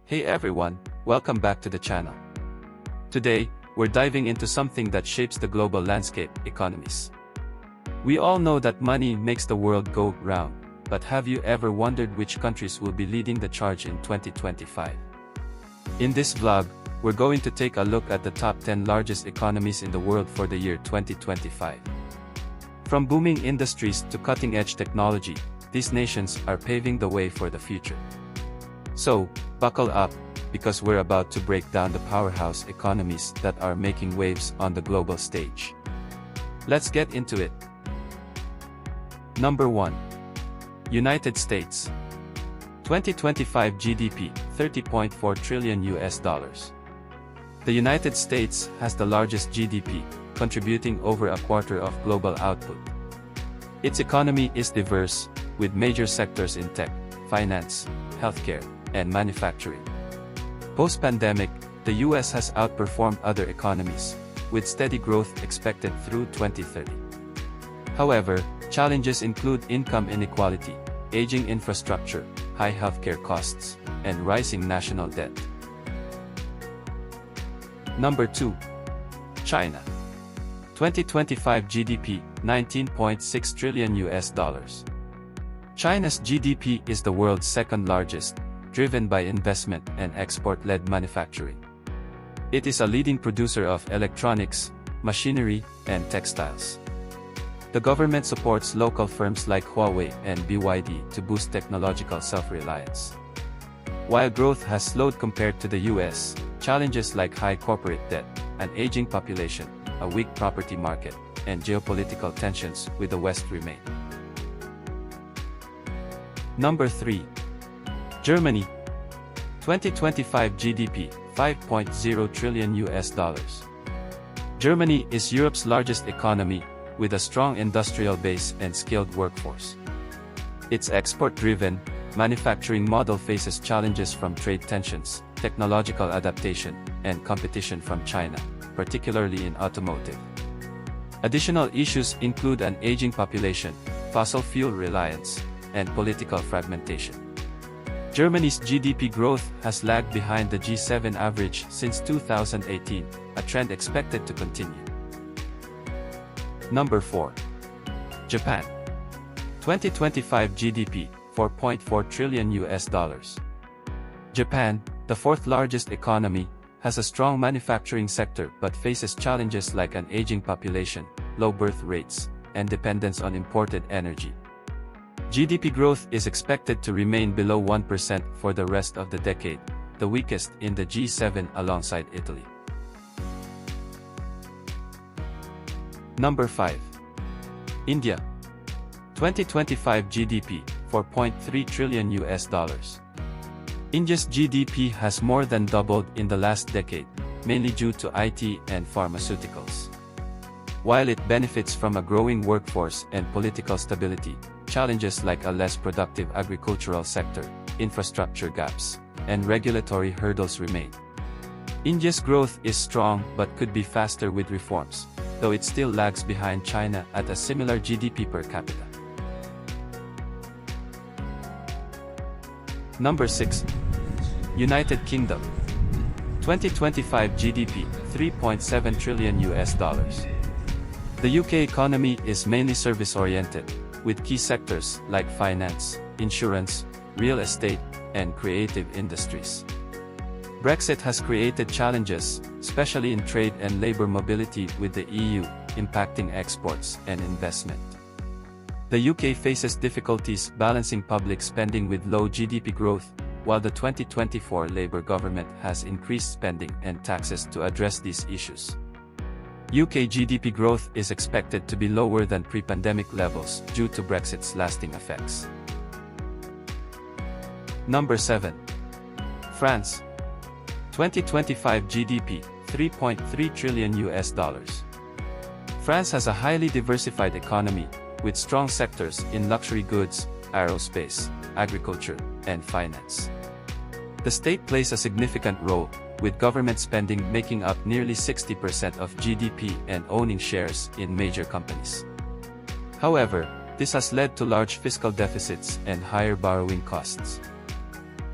Hey everyone, welcome back to the channel. Today, we're diving into something that shapes the global landscape, economies. We all know that money makes the world go round, but have you ever wondered which countries will be leading the charge in 2025? In this vlog, we're going to take a look at the top 10 largest economies in the world for the year 2025. From booming industries to cutting-edge technology, these nations are paving the way for the future. So, buckle up, because we're about to break down the powerhouse economies that are making waves on the global stage. Let's get into it. Number 1. United States. 2025 GDP, $30.4 trillion. The United States has the largest GDP, contributing over a quarter of global output. Its economy is diverse, with major sectors in tech, finance, healthcare, and manufacturing. Post-pandemic, the US has outperformed other economies, with steady growth expected through 2030. However, challenges include income inequality, aging infrastructure, high healthcare costs, and rising national debt. Number 2. China. 2025 GDP, $19.6 trillion. China's GDP is the world's second largest, driven by investment and export-led manufacturing. It is a leading producer of electronics, machinery, and textiles. The government supports local firms like Huawei and BYD to boost technological self-reliance. While growth has slowed compared to the US, challenges like high corporate debt, an aging population, a weak property market, and geopolitical tensions with the West remain. Number 3. Germany. 2025 GDP, $5.0 trillion. Germany is Europe's largest economy, with a strong industrial base and skilled workforce. Its export-driven, manufacturing model faces challenges from trade tensions, technological adaptation, and competition from China, particularly in automotive. Additional issues include an aging population, fossil fuel reliance, and political fragmentation. Germany's GDP growth has lagged behind the G7 average since 2018, a trend expected to continue. Number 4. Japan. 2025 GDP, $4.4 trillion. Japan, the fourth largest economy, has a strong manufacturing sector but faces challenges like an aging population, low birth rates, and dependence on imported energy. GDP growth is expected to remain below 1% for the rest of the decade, the weakest in the G7 alongside Italy. Number 5. India. 2025 GDP, $4.3 trillion. India's GDP has more than doubled in the last decade, mainly due to IT and pharmaceuticals. While it benefits from a growing workforce and political stability, challenges like a less productive agricultural sector, infrastructure gaps, and regulatory hurdles remain. India's growth is strong but could be faster with reforms, though it still lags behind China at a similar GDP per capita. Number 6. United Kingdom. 2025 GDP, $3.7 trillion. The UK economy is mainly service-oriented, with key sectors like finance, insurance, real estate, and creative industries. Brexit has created challenges, especially in trade and labor mobility with the EU, impacting exports and investment. The UK faces difficulties balancing public spending with low GDP growth, while the 2024 Labour government has increased spending and taxes to address these issues. UK GDP growth is expected to be lower than pre-pandemic levels due to Brexit's lasting effects. Number 7. France. 2025 GDP, $3.3 trillion. France has a highly diversified economy, with strong sectors in luxury goods, aerospace, agriculture, and finance. The state plays a significant role, with government spending making up nearly 60% of GDP and owning shares in major companies. However, this has led to large fiscal deficits and higher borrowing costs.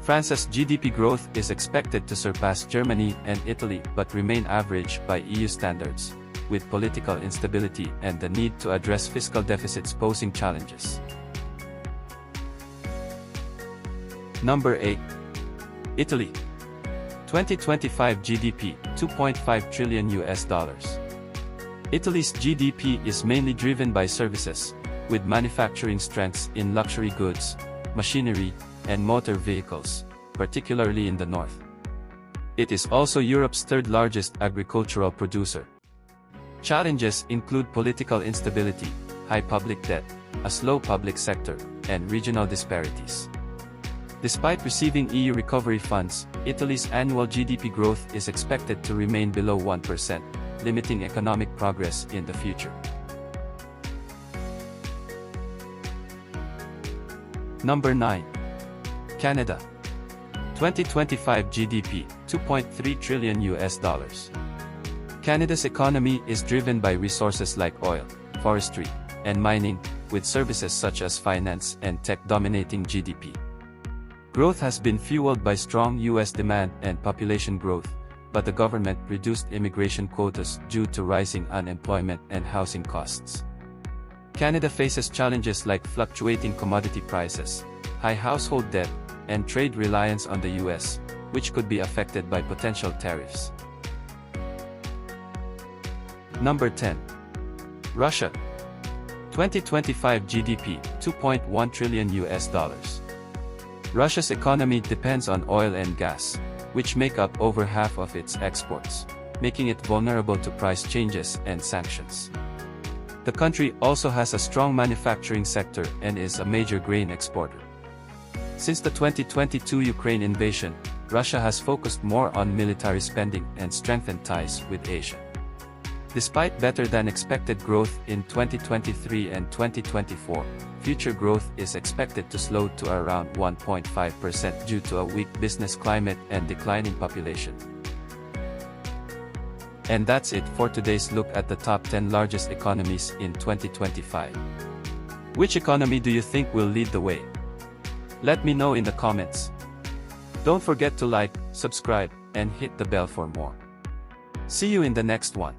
France's GDP growth is expected to surpass Germany and Italy but remain average by EU standards, with political instability and the need to address fiscal deficits posing challenges. Number 8. Italy. 2025 GDP, $2.5 trillion. Italy's GDP is mainly driven by services, with manufacturing strengths in luxury goods, machinery, and motor vehicles, particularly in the north. It is also Europe's third-largest agricultural producer. Challenges include political instability, high public debt, a slow public sector, and regional disparities. Despite receiving EU recovery funds, Italy's annual GDP growth is expected to remain below 1%, limiting economic progress in the future. Number 9. Canada. 2025 GDP, $2.3 trillion. Canada's economy is driven by resources like oil, forestry, and mining, with services such as finance and tech dominating GDP. Growth has been fueled by strong U.S. demand and population growth, but the government reduced immigration quotas due to rising unemployment and housing costs. Canada faces challenges like fluctuating commodity prices, high household debt, and trade reliance on the U.S., which could be affected by potential tariffs. Number 10. Russia. 2025 GDP, $2.1 trillion. Russia's economy depends on oil and gas, which make up over half of its exports, making it vulnerable to price changes and sanctions. The country also has a strong manufacturing sector and is a major grain exporter. Since the 2022 Ukraine invasion, Russia has focused more on military spending and strengthened ties with Asia. Despite better-than-expected growth in 2023 and 2024, future growth is expected to slow to around 1.5% due to a weak business climate and declining population. And that's it for today's look at the top 10 largest economies in 2025. Which economy do you think will lead the way? Let me know in the comments. Don't forget to like, subscribe, and hit the bell for more. See you in the next one.